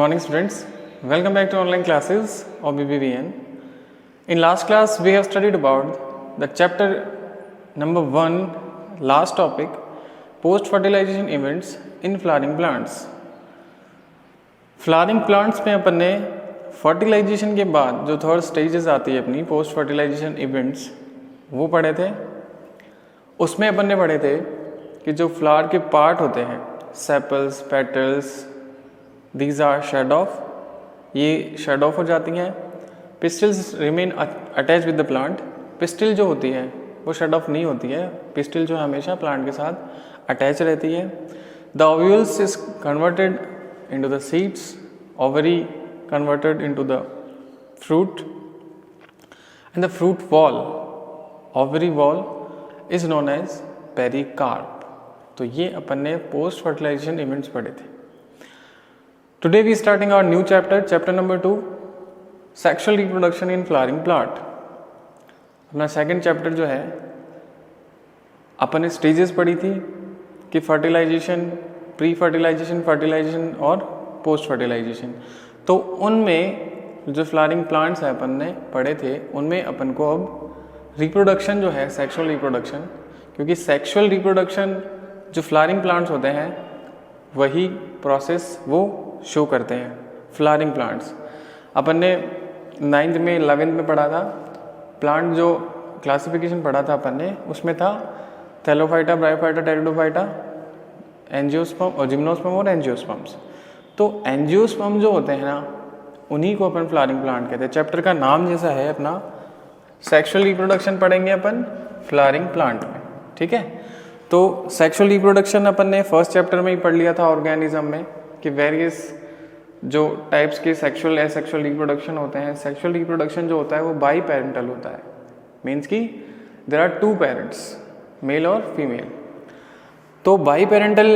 Morning students, welcome back to online classes of BBVN. In last class we have studied about the chapter number 1 last topic post fertilization events in flowering plants. Flowering plants में अपन ने fertilisation के बाद जो third stages आती है अपनी post fertilisation events वो पढ़े थे। उसमें अपन ने पढ़े थे कि जो फ्लावर के पार्ट होते हैं sepals, petals, these are shed off, ये शेड ऑफ हो जाती हैं। Pistils remain attach with the plant. Pistil जो होती है वो शेड ऑफ नहीं होती है, पिस्टिल जो हमेशा प्लांट के साथ अटैच रहती है। The ovules is converted into the seeds, ovary converted into the fruit and the fruit wall, ovary wall is known as pericarp. तो ये अपन ने पोस्ट फर्टिलाइजेशन इवेंट्स पढ़े थे। Today we starting our new chapter, chapter number 2, sexual reproduction in flowering plant. अपना second chapter जो है अपन ने stages पढ़ी थी कि फर्टिलाइजेशन, प्री फर्टिलाइजेशन, फर्टिलाइजेशन और पोस्ट फर्टिलाइजेशन। तो उनमें जो फ्लावरिंग प्लांट्स हैं अपन ने पढ़े थे उनमें अपन को अब रिप्रोडक्शन जो है सेक्सुअल रिप्रोडक्शन, क्योंकि सेक्सुअल रिप्रोडक्शन जो फ्लावरिंग प्लांट्स होते हैं वही प्रोसेस वो शो करते हैं फ्लावरिंग प्लांट्स। अपन ने 9th में 11th में पढ़ा था प्लांट, जो क्लासिफिकेशन पढ़ा था अपन ने उसमें था थैलोफाइटा, ब्रायोफाइटा, टेरिडोफाइटा, एंजियोस्पर्म और जिम्नोस्पर्म और एंजियोस्पर्म्स। तो एंजियोस्पर्म जो होते हैं ना उन्हीं को अपन फ्लावरिंग प्लांट कहते हैं। चैप्टर का नाम जैसा है अपना, सेक्सुअल रिप्रोडक्शन पढ़ेंगे अपन फ्लावरिंग प्लांट में, ठीक है। तो सेक्सुअल रिप्रोडक्शन अपन ने फर्स्ट चैप्टर में ही पढ़ लिया था ऑर्गेनिज्म में कि वेरियस जो टाइप्स के सेक्सुअल एसेक्सुअल रिप्रोडक्शन होते हैं। सेक्सुअल रिप्रोडक्शन जो होता है वो बाई पेरेंटल होता है, मीन्स कि देयर आर 2 पेरेंट्स, मेल और फीमेल। तो बाई पेरेंटल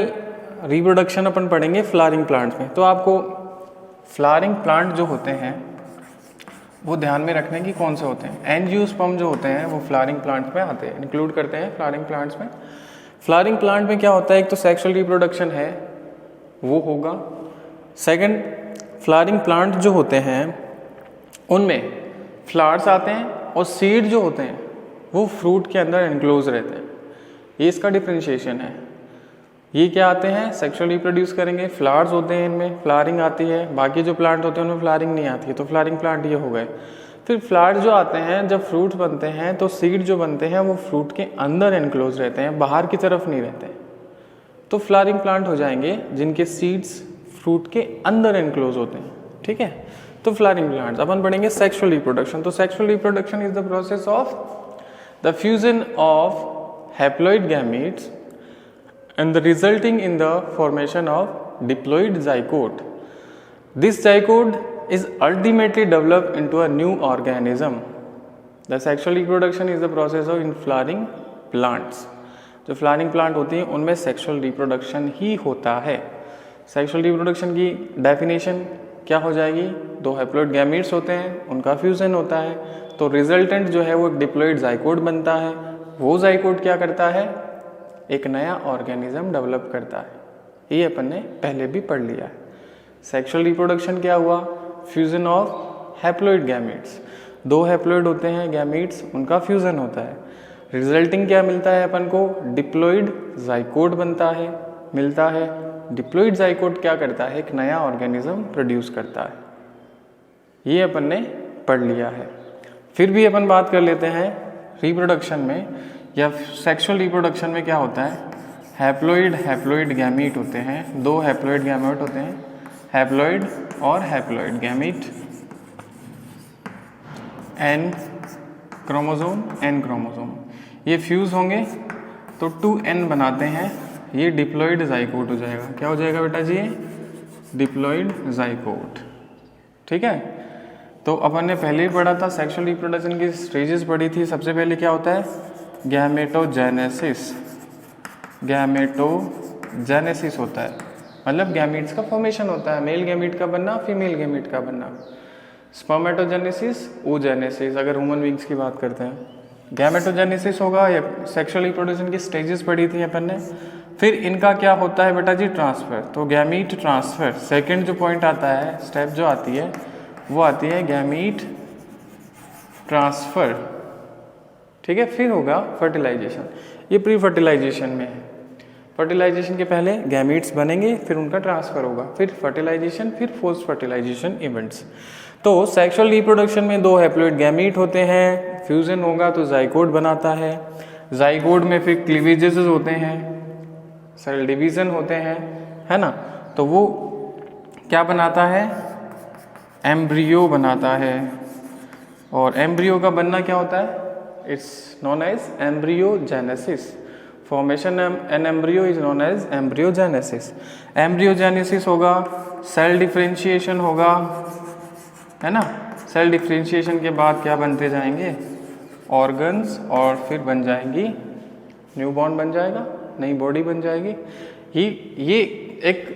रिप्रोडक्शन अपन पढ़ेंगे फ्लावरिंग प्लांट्स में। तो आपको फ्लावरिंग प्लांट जो होते हैं वो ध्यान में रखने की कौन से होते हैं। एंजियोस्पर्म जो होते हैं वो फ्लावरिंग प्लांट्स में आते हैं, इंक्लूड करते हैं फ्लावरिंग प्लांट्स में। फ्लावरिंग प्लांट में क्या होता है, एक तो सेक्सुअल रिप्रोडक्शन है वो होगा। सेकंड, फ्लावरिंग प्लांट जो होते हैं उनमें फ्लावर्स आते हैं और सीड जो होते हैं वो फ्रूट के अंदर एनक्लोज रहते हैं। ये इसका डिफरेंशिएशन है। ये क्या आते हैं, सेक्सुअल रिप्रोड्यूस करेंगे, फ्लावर्स होते हैं इनमें, फ्लावरिंग आती है। बाकी जो प्लांट होते हैं उनमें फ्लावरिंग नहीं आती है, तो फ्लावरिंग प्लांट ये हो गए। फिर फ्लावर्स जो आते हैं, जब फ्रूट्स बनते हैं तो सीड जो बनते हैं वो फ्रूट के अंदर एनक्लोज रहते हैं, बाहर की तरफ नहीं रहते हैं। तो फ्लावरिंग प्लांट हो जाएंगे जिनके सीड्स फ्रूट के अंदर एनक्लोज होते हैं, ठीक है। तो फ्लावरिंग प्लांट्स अपन पढ़ेंगे सेक्सुअल रिप्रोडक्शन। तो sexual reproduction is the process of the fusion of haploid gametes and the resulting in the formation of diploid zygote. This zygote is ultimately developed into a new organism. The sexual reproduction is the process of in flowering plants. जो flowering plant होती हैं उनमें sexual reproduction ही होता है। Sexual reproduction की definition क्या हो जाएगी, 2 हैप्लॉइड गैमीट्स होते हैं, उनका फ्यूजन होता है, तो रिजल्टेंट जो है वो एक डिप्लॉइड ज़ाइगोट बनता है। वो ज़ाइगोट क्या करता है, एक नया ऑर्गेनिज्म डेवलप करता है। ये अपन ने पहले भी पढ़ लिया है। सेक्सुअल रिप्रोडक्शन क्या हुआ, fusion of haploid gametes. 2 haploid होते हैं गैमीट्स, उनका फ्यूजन होता है। रिजल्टिंग क्या मिलता है अपन को, डिप्लॉइड ज़ाइगोट बनता है, मिलता है। डिप्लॉइड ज़ाइगोट क्या करता है, एक नया ऑर्गेनिज्म प्रोड्यूस करता है। ये अपन ने पढ़ लिया है। फिर भी अपन बात कर लेते हैं रिप्रोडक्शन में या सेक्सुअल रिप्रोडक्शन में क्या होता है। हैप्लॉइड गैमीट होते हैं, 2 हैप्लॉइड गैमेट होते हैं, हैप्लॉइड और हैप्लॉइड गैमीट, एन क्रोमोसोम ये फ्यूज होंगे तो 2n बनाते हैं, ये डिप्लॉइड ज़ाइगोट हो जाएगा। क्या हो जाएगा बेटा जी, डिप्लॉइड ज़ाइगोट, ठीक है। तो अपन ने पहले ही पढ़ा था सेक्सुअल रिप्रोडक्शन की स्टेजेस पढ़ी थी। सबसे पहले क्या होता है, गैमेटोजेनेसिस होता है, मतलब गैमीट्स का फॉर्मेशन होता है, मेल गैमीट का बनना, फीमेल गैमीट का बनना। स्पर्मेटोजेनेसिस, oogenesis अगर ह्यूमन बींग्स की बात करते हैं। गैमेटोजेनेसिस होगा या सेक्सुअल रिप्रोडक्शन की स्टेजेस पढ़ी थी अपन ने। फिर इनका क्या होता है बेटा जी, ट्रांसफ़र। तो गैमीट ट्रांसफ़र, सेकंड जो पॉइंट आता है, स्टेप जो आती है वो आती है गैमीट ट्रांसफ़र, ठीक है। फिर होगा फर्टिलाइजेशन, ये प्री फर्टिलाइजेशन में है। फर्टिलाइजेशन के पहले गैमीट्स बनेंगे, फिर उनका ट्रांसफ़र होगा, फिर फर्टिलाइजेशन, फिर पोस्ट फर्टिलाइजेशन इवेंट्स। तो सेक्सुअल रिप्रोडक्शन में 2 हैप्लॉइड गैमीट होते हैं, फ्यूज़न होगा तो जाइगोट बनाता है, जाइगोट में फिर क्लीवेजेस होते हैं, सेल डिवीज़न होते हैं, है ना। तो वो क्या बनाता है, एम्ब्रियो बनाता है। और एम्ब्रियो का बनना क्या होता है, it's known as embryogenesis. Formation an embryo is known as embryogenesis. Embryogenesis होगा, सेल डिफरेंशिएशन होगा, है ना। सेल डिफरेंशिएशन के बाद क्या बनते जाएंगे, ऑर्गन्स, और फिर बन जाएंगी न्यूबॉर्न, बन जाएगा, नई बॉडी बन जाएगी। ये एक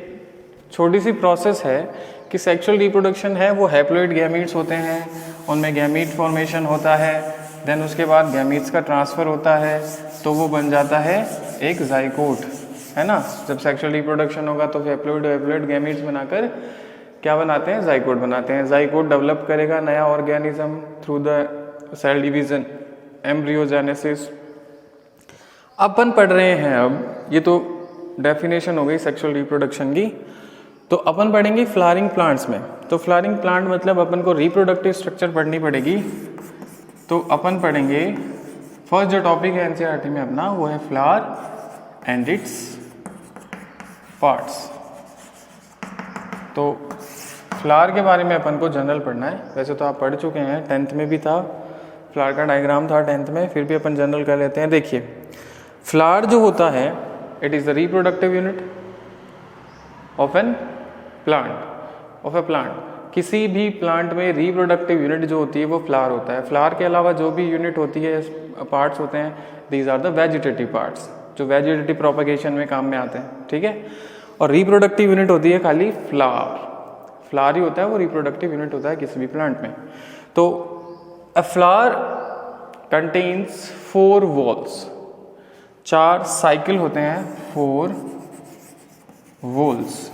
छोटी सी प्रोसेस है कि सेक्सुअल रिप्रोडक्शन है वो हैप्लॉइड गैमीट्स होते हैं, उनमें गैमीट फॉर्मेशन होता है, देन उसके बाद गैमीट्स का ट्रांसफ़र होता है, तो वो बन जाता है एक जाइगोट, है ना। जब सेक्सुअल रिप्रोडक्शन होगा तो हैप्लॉइड गैमीट्स बनाकर क्या बनाते हैं, जाइगोट बनाते हैं। जाइगोट डेवलप करेगा नया organism through the cell division, embryogenesis. अपन पढ़ रहे हैं अब, ये तो डेफिनेशन हो गई सेक्सुअल रिप्रोडक्शन की। तो अपन पढ़ेंगे फ्लावरिंग प्लांट्स में। तो फ्लावरिंग प्लांट मतलब अपन को रिप्रोडक्टिव स्ट्रक्चर पढ़नी पड़ेगी। तो अपन पढ़ेंगे, फर्स्ट जो टॉपिक है एनसीईआरटी में अपना वो है फ्लावर एंड इट्स पार्ट्स। तो फ्लावर के बारे में अपन को जनरल पढ़ना है, वैसे तो आप पढ़ चुके हैं, 10th में भी था, फ्लावर का डायग्राम था 10th में, फिर भी अपन जनरल कर लेते हैं। देखिए, फ्लावर जो होता है, it is the reproductive unit of an plant, of a plant. किसी भी प्लांट में रिप्रोडक्टिव यूनिट जो होती है वो फ्लावर होता है। फ्लावर के अलावा जो भी यूनिट होती है, पार्ट्स होते हैं, these are the vegetative parts, जो वेजिटेटिव प्रोपगेशन में काम में आते हैं, ठीक है। और रिप्रोडक्टिव यूनिट होती है खाली फ्लावर, फ्लावर ही होता है वो रिप्रोडक्टिव यूनिट होता है किसी भी प्लांट में। तो अ फ्लावर कंटेन्स 4 वॉल्स, 4 साइकिल होते हैं, 4 वॉल्स।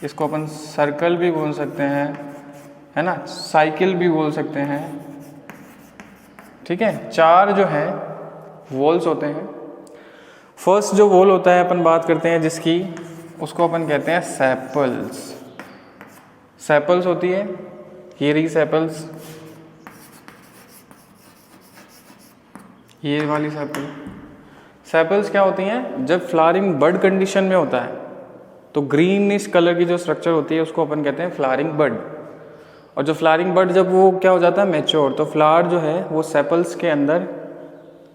इसको अपन सर्कल भी बोल सकते हैं, है ना, साइकिल भी बोल सकते हैं, ठीक है। 4 जो है वॉल्स होते हैं। फर्स्ट जो वॉल होता है अपन बात करते हैं जिसकी, उसको अपन कहते हैं सेपल्स। सेपल्स होती है, ये रही सेपल्स, ये वाली सेपल। सेपल्स क्या होती हैं, जब फ्लावरिंग बड कंडीशन में होता है तो ग्रीनिश कलर की जो स्ट्रक्चर होती है उसको अपन कहते हैं फ्लावरिंग बड। और जो फ्लावरिंग बड जब वो क्या हो जाता है, मैच्योर, तो फ्लावर जो है वो सेपल्स के अंदर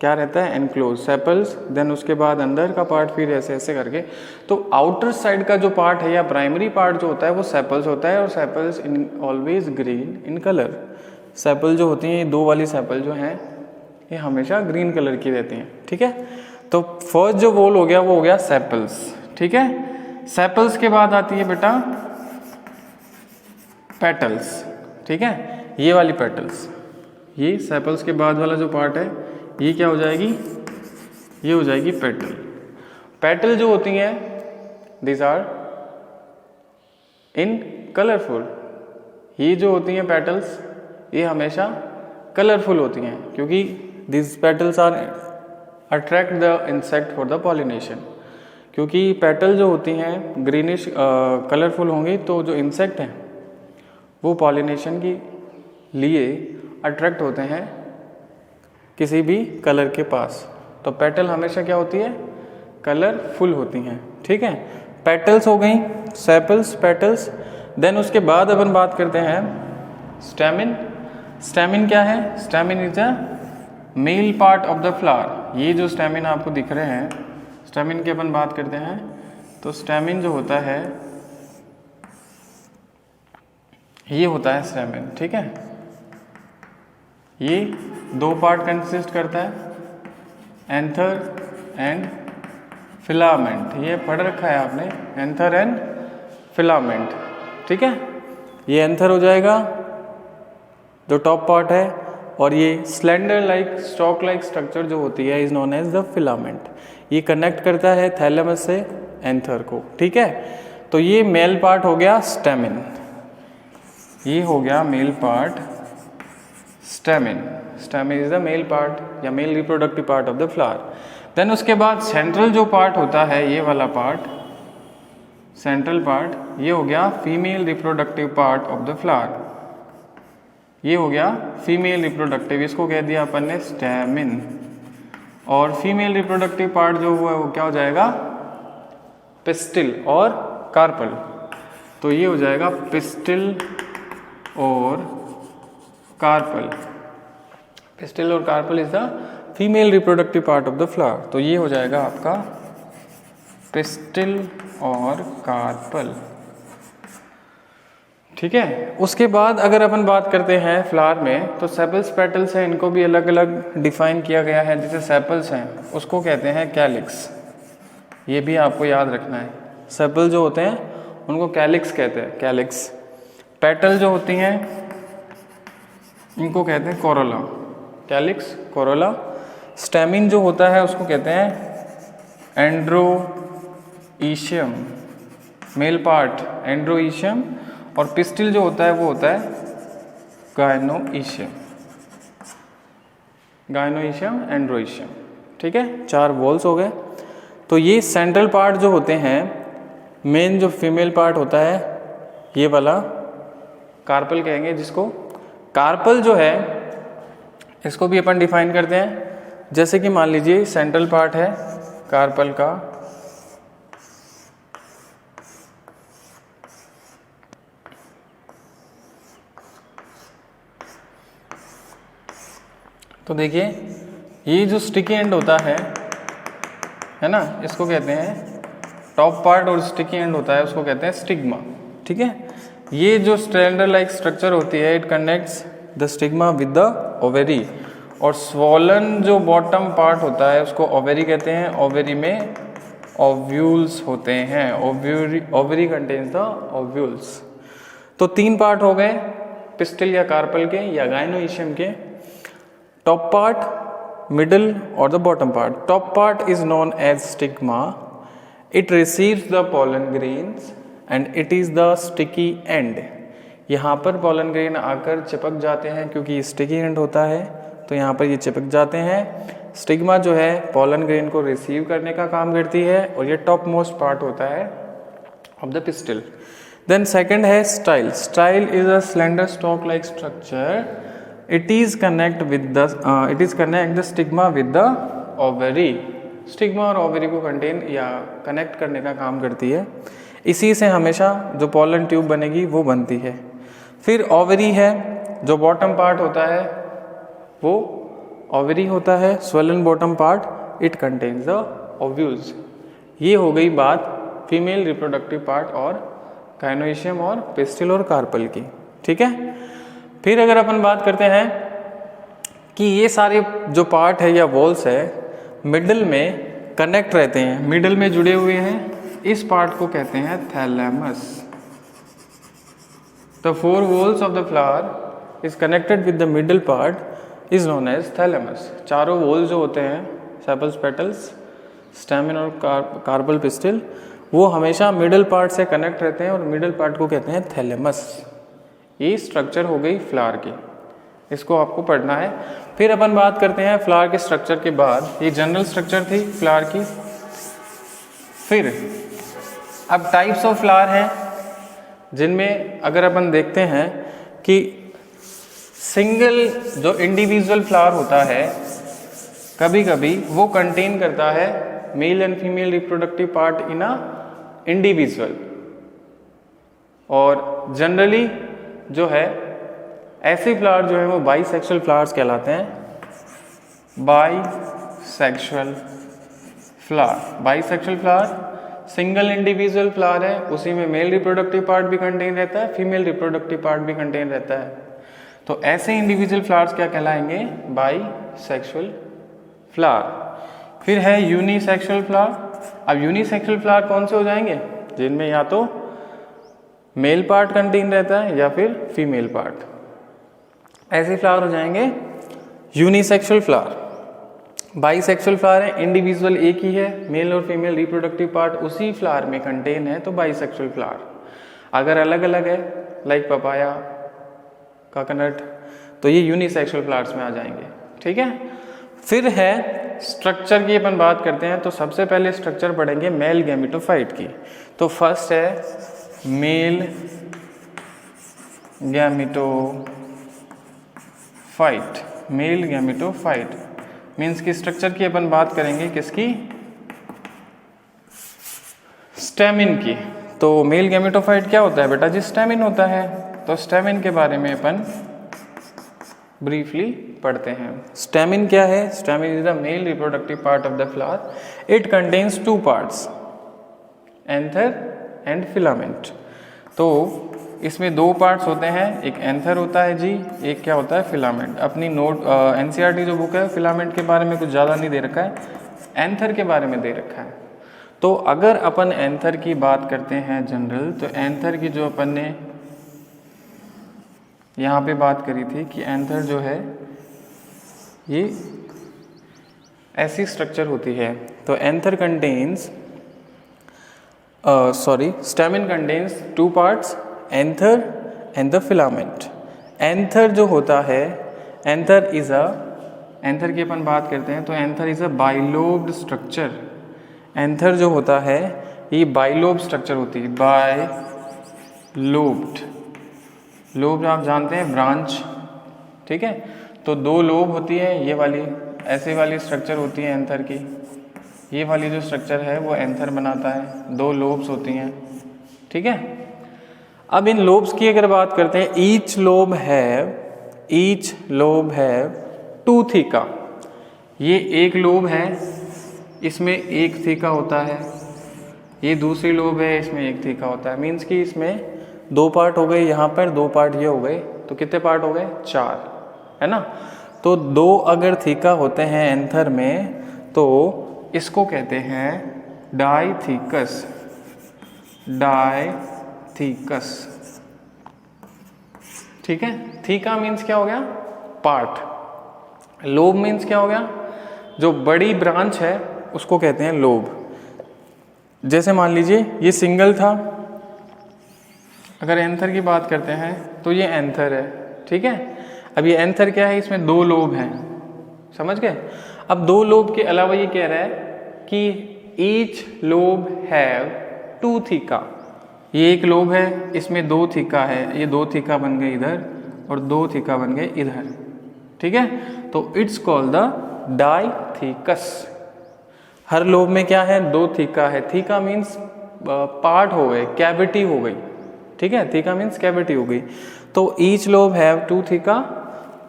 क्या रहता है, एनक्लोज सेपल्स, देन उसके बाद अंदर का पार्ट फिर ऐसे ऐसे करके। तो आउटर साइड का जो पार्ट है या प्राइमरी पार्ट जो होता है वो सेपल्स होता है, और sepals in always green in colour. Sepal जो होती हैं, ये 2 वाली सेपल जो हैं ये हमेशा ग्रीन कलर की रहती हैं, ठीक है। तो फर्स्ट जो वॉल हो गया वो हो गया सेपल्स, ठीक है। सेपल्स के बाद आती है बेटा पेटल्स, ठीक है, ये वाली पेटल्स। ये सेपल्स के बाद वाला जो पार्ट है ये क्या हो जाएगी, ये हो जाएगी पेटल। पेटल जो होती हैं, दिस आर इन कलरफुल। ये जो होती हैं पेटल्स, ये हमेशा कलरफुल होती हैं, क्योंकि this petals are attract the insect for the pollination. क्योंकि पेटल जो होती हैं ग्रीनिश कलरफुल होंगी, तो जो इंसेक्ट हैं वो पॉलिनेशन के लिए अट्रैक्ट होते हैं किसी भी कलर के पास। तो पेटल हमेशा क्या होती है, कलरफुल होती हैं, ठीक है। पेटल्स हो गई, सेपल्स, पेटल्स। देन उसके बाद अपन बात करते हैं स्टेमिन। स्टेमिन क्या है, stamen is a male part of the flower. ये जो स्टेमिन आपको दिख रहे हैं, स्टेमिन की अपन बात करते हैं, तो स्टेमिन जो होता है ये होता है स्टेमिन, ठीक है। ये 2 पार्ट कंसिस्ट करता है, एंथर एंड फिलामेंट। ये पढ़ रखा है आपने, एंथर एंड फिलामेंट, ठीक है। ये एंथर हो जाएगा जो टॉप पार्ट है, और ये slender like stalk like structure जो होती है is known as the filament. ये कनेक्ट करता है थैलेमस से एंथर को, ठीक है। तो ये मेल पार्ट हो गया स्टेमिन, ये हो गया male part stamen. Stamen is the male part या male reproductive part of the flower. Then उसके बाद सेंट्रल जो पार्ट होता है, ये वाला पार्ट, सेंट्रल पार्ट, ये हो गया female reproductive part of the flower. ये हो गया फीमेल रिप्रोडक्टिव, इसको कह दिया अपन ने स्टेमिन। और फीमेल रिप्रोडक्टिव पार्ट जो हुआ है वो क्या हो जाएगा, पिस्टिल और कार्पल। तो ये हो जाएगा पिस्टिल और कार्पल। पिस्टिल और carpel is the female reproductive part of the flower. तो ये हो जाएगा आपका पिस्टिल और कार्पल, ठीक है। उसके बाद अगर अपन बात करते हैं फ्लावर में, तो सेपल्स पेटल्स हैं, इनको भी अलग अलग डिफाइन किया गया है। जैसे सेपल्स हैं उसको कहते हैं कैलिक्स, ये भी आपको याद रखना है। सेपल जो होते हैं उनको कैलिक्स कहते हैं, कैलिक्स। पेटल जो होती हैं इनको कहते हैं कोरोला, कैलिक्स, कोरोला। स्टेमिन जो होता है उसको कहते हैं एंड्रोईशियम, मेल पार्ट एंड्रोईशियम। और पिस्टिल जो होता है वो होता है गायनोईशियम, गायनोईशियम, एंड्रोईशियम, ठीक है। 4 वॉल्स हो गए। तो ये सेंट्रल पार्ट जो होते हैं, मेन जो फीमेल पार्ट होता है ये वाला कार्पल कहेंगे जिसको। कार्पल जो है इसको भी अपन डिफाइन करते हैं। जैसे कि मान लीजिए सेंट्रल पार्ट है कार्पल का, तो देखिए ये जो स्टिकी एंड होता है ना, इसको कहते हैं टॉप पार्ट, और स्टिकी एंड होता है उसको कहते हैं स्टिग्मा, ठीक है। ये जो स्ट्रैंडर लाइक स्ट्रक्चर होती है, it connects the stigma with the ovary. और स्वॉलन जो बॉटम पार्ट होता है उसको ओवेरी कहते हैं। ओवेरी में ओव्यूल्स होते हैं, ओवेरी कंटेन्स द ओव्यूल्स। तो 3 पार्ट हो गए पिस्टिल या कार्पल के या गायनोईशियम के, टॉप पार्ट, मिडल और the bottom part. Top part is known as stigma, it receives the pollen grains and it is the sticky end. यहाँ पर पॉलन ग्रेन आकर चिपक जाते हैं क्योंकि स्टिकी एंड होता है, तो यहाँ पर ये चिपक जाते हैं। स्टिग्मा जो है पॉलन ग्रेन को रिसीव करने का काम करती है और ये टॉप मोस्ट पार्ट होता है of the pistil. Then second है style. Style is a slender stalk like structure, it is connect the stigma with the ovary. Stigma और ओवरी को कंटेन या कनेक्ट करने का काम करती है। इसी से हमेशा जो पॉलन ट्यूब बनेगी वो बनती है। फिर ओवरी है, जो बॉटम पार्ट होता है वो ओवरी होता है, swollen bottom part, it contains the ovules. ये हो गई बात फीमेल रिप्रोडक्टिव पार्ट और गायनोईशियम और पिस्टिल और कार्पल की, ठीक है। फिर अगर अपन बात करते हैं कि ये सारे जो पार्ट है या वॉल्स है मिडल में कनेक्ट रहते हैं, मिडल में जुड़े हुए हैं, इस पार्ट को कहते हैं thalamus. The 4 walls of the flower is connected with the middle part is known as thalamus. चारों वॉल जो होते हैं, सेपल्स, पेटल्स, स्टेमिन और कार्पल, पिस्टिल, वो हमेशा मिडल पार्ट से कनेक्ट रहते हैं और मिडल पार्ट को कहते हैं थैलेमस। ये स्ट्रक्चर हो गई फ्लावर की, इसको आपको पढ़ना है। फिर अपन बात करते हैं फ्लावर के स्ट्रक्चर के बाद, ये जनरल स्ट्रक्चर थी फ्लावर की। फिर अब टाइप्स ऑफ फ्लावर हैं जिनमें अगर अपन देखते हैं कि सिंगल जो इंडिविजुअल फ्लावर होता है कभी कभी वो कंटेन करता है male and female reproductive part in a individual, और जनरली जो है ऐसे फ्लावर जो है वो बाईसेक्सुअल फ्लावर्स कहलाते हैं। Bisexual flower, bisexual flower single individual flower है, उसी में मेल रिप्रोडक्टिव पार्ट भी कंटेन रहता है, फीमेल रिप्रोडक्टिव पार्ट भी कंटेन रहता है। तो ऐसे इंडिविजुअल फ्लावर्स क्या कहलाएंगे? Bisexual flower. फिर है यूनिसेक्सुअल फ्लावर। अब यूनिसेक्सुअल फ्लावर कौन से हो जाएंगे? जिनमें या तो मेल पार्ट कंटेन रहता है या फिर फीमेल पार्ट, ऐसे फ्लावर हो जाएंगे यूनिसेक्सुअल फ्लावर। बाइसेक्सुअल फ्लावर है, इंडिविजुअल एक ही है, मेल और फीमेल रिप्रोडक्टिव पार्ट उसी फ्लावर में कंटेन है, तो बाइसेक्सुअल फ्लावर। अगर अलग अलग है लाइक पपाया, कोकोनट, तो ये यूनिसेक्सुअल फ्लावर्स में आ जाएंगे। ठीक है, फिर है स्ट्रक्चर की अपन बात करते हैं, तो सबसे पहले स्ट्रक्चर पढ़ेंगे मेल गैमेटोफाइट की। तो फर्स्ट है male gametophyte. Male gametophyte means की स्ट्रक्चर की अपन बात करेंगे किसकी, स्टेमिन की। तो मेल गैमेटोफाइट क्या होता है बेटा जी, स्टेमिन होता है। तो स्टेमिन के बारे में अपन ब्रीफली पढ़ते हैं। स्टेमिन क्या है, stamen is the mail reproductive part of the flower. It contains two parts, anther and filament. तो इसमें दो पार्ट्स होते हैं, एक एंथर होता है जी, एक क्या होता है फिलामेंट। अपनी नोट एनसीईआरटी जो बुक है फिलामेंट के बारे में कुछ ज़्यादा नहीं दे रखा है, एंथर के बारे में दे रखा है। तो अगर अपन एंथर की बात करते हैं जनरल, तो एंथर की जो अपन ने यहाँ पे बात करी थी कि एंथर जो है ये ऐसी स्ट्रक्चर होती है। तो anther contains stamen contains two parts, anther and the filament. Anther जो होता है, एंथर की अपन बात करते हैं, तो anther is a bilobed structure. Anther जो होता है ये बाइलोब स्ट्रक्चर होती है, बाइलोब्ड। लोब आप जानते हैं ब्रांच, ठीक है। तो दो लोब होती है, ये वाली ऐसे वाली स्ट्रक्चर होती है एंथर की, ये वाली जो स्ट्रक्चर है वो एंथर बनाता है, दो लोब्स होती हैं, ठीक है। अब इन लोब्स की अगर बात करते हैं, ईच लोब है टू थीका। ये एक लोब है, इसमें एक थीका होता है, ये दूसरी लोब है, इसमें एक थीका होता है। मीन्स कि इसमें दो पार्ट हो गए, यहाँ पर दो पार्ट ये हो गए, तो कितने पार्ट हो गए, चार, है ना। तो दो अगर थीका होते हैं एंथर में, तो इसको कहते हैं डाइथीकस। ठीक है। थीका मीन्स क्या हो गया, पार्ट। लोब मीन्स क्या हो गया, जो बड़ी ब्रांच है उसको कहते हैं लोब। जैसे मान लीजिए ये सिंगल था, अगर एंथर की बात करते हैं तो ये एंथर है, ठीक है। अब ये एंथर क्या है, इसमें दो लोब हैं, समझ गए। अब दो लोब के अलावा ये कह रहा है कि each lobe have two theca. ये एक लोब है, इसमें दो थीका है, ये दो थीका बन गए इधर और दो थीका बन गए इधर, ठीक है। तो it's called the dithecous. Her lobe में क्या है, दो थीका है। थीका मीन्स पार्ट हो गए, कैविटी हो गई, ठीक है। थीका मीन्स कैविटी हो गई। तो each lobe have two theca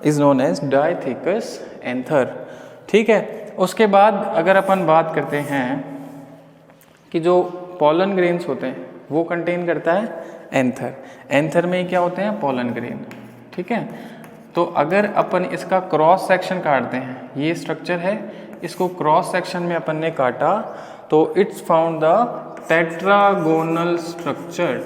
is known as dithecous anther, ठीक है। उसके बाद अगर अपन बात करते हैं कि जो पॉलन ग्रेन्स होते हैं वो कंटेन करता है एंथर। एंथर में क्या होते हैं, पॉलन ग्रेन, ठीक है। तो अगर अपन इसका क्रॉस सेक्शन काटते हैं, ये स्ट्रक्चर है, इसको क्रॉस सेक्शन में अपन ने काटा, तो it's found the tetragonal structure.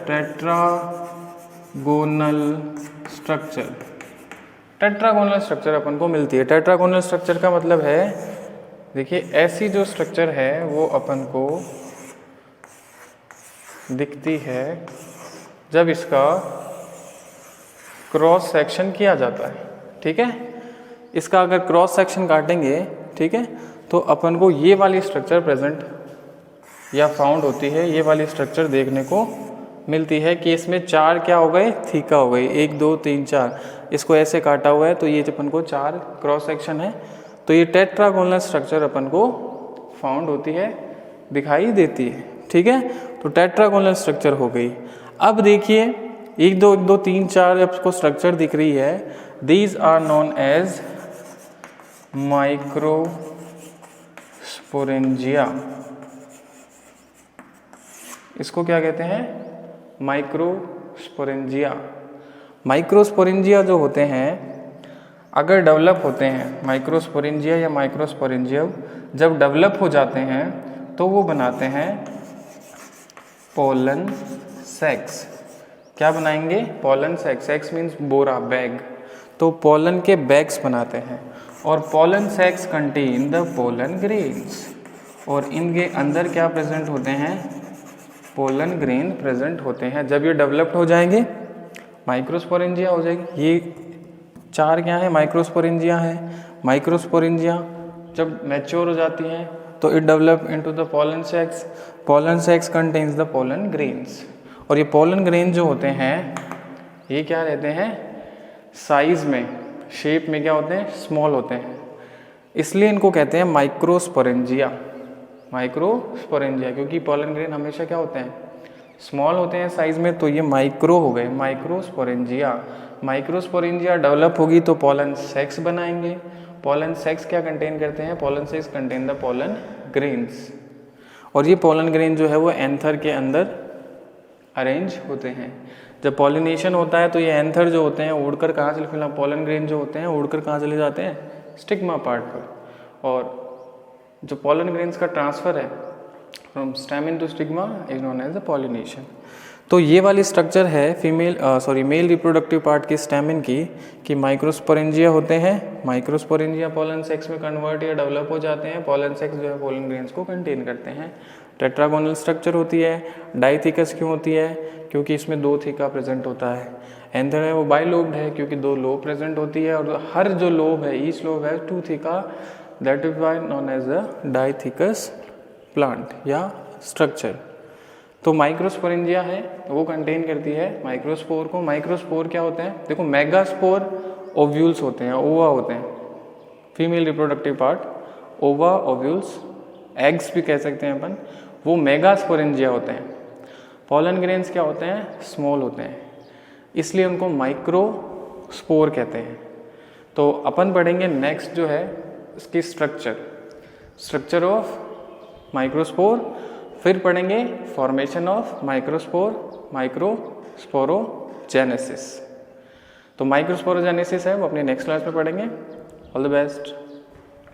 Tetragonal structure अपन को मिलती है। टेट्रागोनल स्ट्रक्चर का मतलब है, देखिए ऐसी जो स्ट्रक्चर है वो अपन को दिखती है जब इसका क्रॉस सेक्शन किया जाता है, ठीक है। इसका अगर क्रॉस सेक्शन काटेंगे, ठीक है, तो अपन को ये वाली स्ट्रक्चर प्रेजेंट या फाउंड होती है, ये वाली स्ट्रक्चर देखने को मिलती है कि इसमें चार क्या हो गए, थीका हो गई, 1 2 3 4। इसको ऐसे काटा हुआ है तो ये अपन को चार क्रॉस सेक्शन है, तो ये टेट्रागोनल स्ट्रक्चर अपन को फाउंड होती है, दिखाई देती है, ठीक है। तो टेट्रागोनल स्ट्रक्चर हो गई। अब देखिए 1 2 3 4 आपको स्ट्रक्चर दिख रही है, these are known as microsporangia. इसको क्या कहते हैं, माइक्रोस्पोरेंजिया। माइक्रोस्पोरेंजिया जो होते हैं अगर डेवलप होते हैं, माइक्रोस्पोरेंजिया या माइक्रोस्पोरेंजियम जब डेवलप हो जाते हैं तो वो बनाते हैं पोलन सेक्स। क्या बनाएंगे, पोलन सेक्स। सेक्स मीन्स बोरा, बैग। तो पोलन के बैग्स बनाते हैं। और pollen sacs contain the pollen grains, और इनके अंदर क्या प्रेजेंट होते हैं, पोलन ग्रेन प्रेजेंट होते हैं। जब ये डेवलप्ड हो जाएंगे माइक्रोस्पोरेंजिया हो जाएगी। ये 4 क्या है, माइक्रोस्पोरेंजिया है। माइक्रोस्पोरेंजिया जब मैच्योर हो जाती हैं तो it develop into the pollen sacs. Pollen sacs contains the pollen grains, और ये पोलन ग्रेन जो होते हैं ये क्या रहते हैं, साइज में, शेप में क्या होते हैं, स्मॉल होते हैं, इसलिए इनको कहते हैं माइक्रोस्पोरेंजिया। माइक्रोस्पोरेंजिया क्योंकि पोलन ग्रेन हमेशा क्या होते हैं, स्मॉल होते हैं साइज में, तो ये माइक्रो हो गए, माइक्रोस्पोरेंजिया। माइक्रोस्पोरेंजिया डेवलप होगी तो पोलन सैक्स बनाएंगे। पोलन सैक्स क्या कंटेन करते हैं, pollen sacs contain the pollen grains, और ये पोलन ग्रेन जो है वो एंथर के अंदर अरेंज होते हैं। जब पॉलिनेशन होता है तो ये एंथर जो होते हैं उड़कर कहाँ चले, फिलहाल पोलन ग्रेन जो होते हैं उड़कर कहाँ चले जाते हैं, स्टिग्मा पार्ट पर, और जो पोलन ग्रेन्स का ट्रांसफर है from stamen to stigma is known as the pollination. तो ये वाली स्ट्रक्चर है मेल रिप्रोडक्टिव पार्ट की स्टैमेन की, कि माइक्रोस्पोरेंजिया होते हैं, माइक्रोस्पोरेंजिया पोलन सेक्स में कन्वर्ट या डेवलप हो जाते हैं, पोलन सेक्स जो है पोलन ग्रेन्स को कंटेन करते हैं। टेट्रागोनल स्ट्रक्चर होती है। डाइथिकस क्यों होती है, क्योंकि इसमें 2 थीका प्रेजेंट होता है। एंथर है वो बाइलोब्ड है क्योंकि 2 लोब प्रेजेंट होती है, और हर जो लोब है ईच लोब है 2 theca, that is why known as the dithecous plant या स्ट्रक्चर। तो माइक्रोस्पोरेंजिया है वो कंटेन करती है माइक्रोस्पोर को। माइक्रोस्पोर क्या होते हैं, देखो मेगास्पोर ओव्यूल्स होते हैं, ओवा होते हैं, फीमेल रिप्रोडक्टिव पार्ट, ओवा ओव्यूल्स, एग्स भी कह सकते हैं अपन, वो मेगास्पोरेंजिया होते हैं। पोलन ग्रेन्स क्या होते हैं, स्मॉल होते हैं, इसलिए उनको माइक्रोस्पोर कहते हैं। तो अपन पढ़ेंगे नेक्स्ट जो है इसकी स्ट्रक्चर ऑफ माइक्रोस्पोर, फिर पढ़ेंगे फॉर्मेशन ऑफ माइक्रोस्पोर, माइक्रोस्पोरोजेनेसिस। तो माइक्रोस्पोरोजेनेसिस है वो अपने नेक्स्ट क्लास में पढ़ेंगे। All the best.